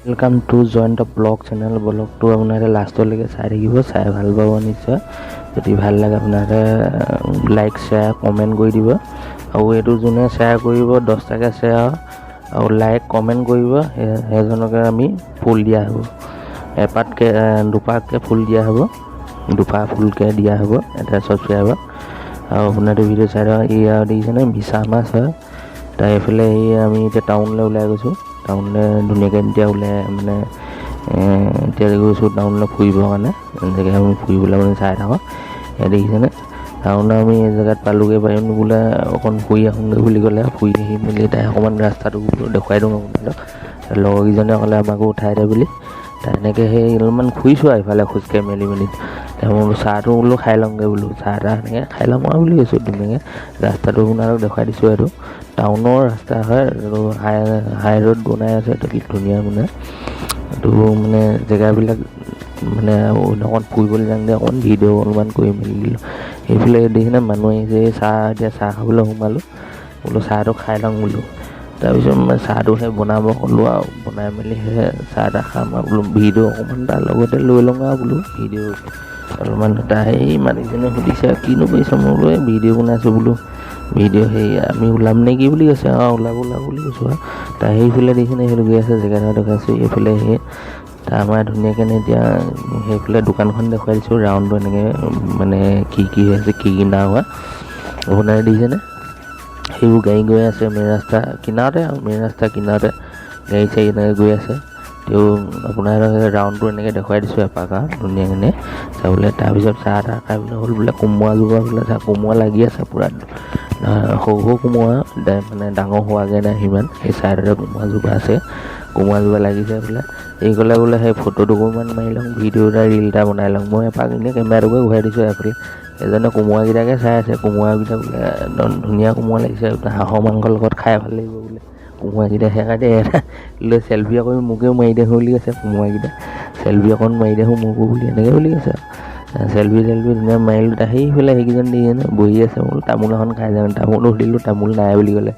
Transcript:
Welcome to join the blog channel. ব্লগটো আপোনালোকে লাষ্টলৈকে চাই থাকিব, চাই ভাল পাব নিশ্চয়। যদি ভাল লাগে আপোনালোকে লাইক শ্বেয়াৰ কমেণ্ট কৰি দিব, আৰু এইটো যোনে শ্বেয়াৰ কৰিব 10টাকৈ শ্বেয়াৰ আৰু লাইক কমেণ্ট কৰিব সেইজনকে আমি ফুল দিয়া হ'ব। এপাতকৈ দুপাহকৈ ফুল দিয়া হ'ব, দুপাহ ফুলকৈ দিয়া হ'ব এটা ছাবস্ক্ৰাইবাৰ। আৰু আপোনাৰটো ভিডিঅ' চাই থকা এই আৰু দেখিছেনে মিছা মাছ হয়। তাৰ এইফালে আমি এতিয়া টাউনলৈ ওলাই গৈছোঁ। টাউনলৈ ধুনীয়াকৈ এতিয়া ওলাই মানে এতিয়া গৈছোঁ টাউনলৈ ফুৰিবৰ কাৰণে। জেগা আমি ফুৰিবলৈ মানে চাই থাকোঁ। ইয়াত দেখিছেনে টাউনত আমি এই জেগাত পালোগৈ, পাৰিম বোলে অকণ ফুৰি আহোঁগৈ বুলি ক'লে। ফুৰি আহি মেলি তাই অকণমান ৰাস্তাটো দেখুৱাই দিওঁ আপোনালোকক। লগৰকেইজনে ক'লে আমাকো উঠাই দে বুলি। তাই এনেকৈ সেই অলপমান ফুৰিছোঁ আৰু ইফালে খোজকাঢ়ি মেলি তাৰ বোলো চাহটো বোলো খাই লওঁগৈ বোলো, চাহ তাহ এনেকৈ খাই ল'ম আৰু বুলি কৈছোঁ। ধুনীয়াকৈ ৰাস্তাটো আপোনালোকক দেখুৱাই দিছোঁ। এইটো টাউনৰ ৰাস্তা হয় আৰু হাই ৰোড বনাই আছে, এইটো ধুনীয়া মানে। এইটো মানে জেগাবিলাক মানে অকণ ফুৰিবলৈ যাওঁতে অকণ ভিডিঅ' অলপমান কৰি মেলি দিলোঁ। সেইফালে দেখিনে মানুহ আহিছে, এতিয়া চাহ খাবলৈ সোমালোঁ। বোলো চাহটো খাই লওঁ বোলো। তাৰপিছত মই চাহটো সেই বনাব ক'লোঁ আৰু বনাই মেলি সেই চাহ তাহ খাম আৰু বোলো ভিডিঅ' অকণমান তাৰ লগতে লৈ লওঁ আৰু বোলো ভিডিঅ' অলপমান। তাৰ সেই মানুহজনে সুধিছে কিনো কৰিছে, মই বোলো এই ভিডিঅ' বনাইছোঁ বোলো। ভিডিঅ' সেই আমি ওলাম নেকি বুলি কৈছে, ওলাব বুলি কৈছোঁ আৰু। তাৰ সেইফালে দেখিনে সেইফালে গৈ আছে জেগাডোখৰ দেখাইছোঁ। এইফালে সেই তাৰ আমাৰ ধুনীয়াকৈ এতিয়া সেইফালে দোকানখন দেখুৱাই দিছোঁ। ৰাউণ্ডটো এনেকৈ মানে কি হৈ আছে কি নাই হোৱা আপোনাৰ দেখিছেনে। সেইবোৰ গাড়ী গৈ আছে মেইন ৰাস্তা কিনাৰতে, আৰু মেইন ৰাস্তা কিনাৰতে গাড়ী চাড়ী এনেকৈ গৈ আছে। তেওঁ আপোনাৰ ৰাউণ্ডটো এনেকৈ দেখুৱাই দিছোঁ এপাক আৰু ধুনীয়াকৈ চাবলৈ। তাৰপিছত চাহ তাহ খাই বোলে হ'ল বোলে কোমোৰা জোপা বোলে চাহ কোমোৰা লাগি আছে পূৰা সৰু সৰু কোমোৰা, মানে ডাঙৰ হোৱাগৈ নাই সিমান। সেই চাইডতে কোমোৰা জোপা আছে, কোমোৰা জোপা লাগিছে বোলে। এই ক'লে বোলে সেই ফটো দুকপীমান মাৰি লওঁ, ভিডিঅ' এটা ৰিল এটা বনাই লওঁ। মই এপাক এনেই কেমেৰাটোকে ঘূৰাই দিছোঁ এফালে। এজনে কোমোৰাকেইটাকে চাই আছে, কোমোৰাকেইটা বোলে একদম ধুনীয়া কোমোৰা লাগিছে, হাঁহৰ মাংসৰ লগত খাই ভাল লাগিব বোলে কোমোৰাকেইটা। সেইকাৰণে এটা লৈ চেল্ফি অকণ মোকেও মাৰি দেখোঁ বুলি কৈছে। কোমোৰাকেইটা চেল্ফি অকণ মাৰি দেখোঁ মোকো বুলি এনেকৈ বুলি কৈছে। চেল্ফি ধুনীয়া মাৰিলোঁ। সেইফালে সেইকেইজন দেখিছেনে বহি আছে, বোলো তামোল এখন খাই যাওঁ। তামোলো সুধিলোঁ, তামোল নাই বুলি ক'লে।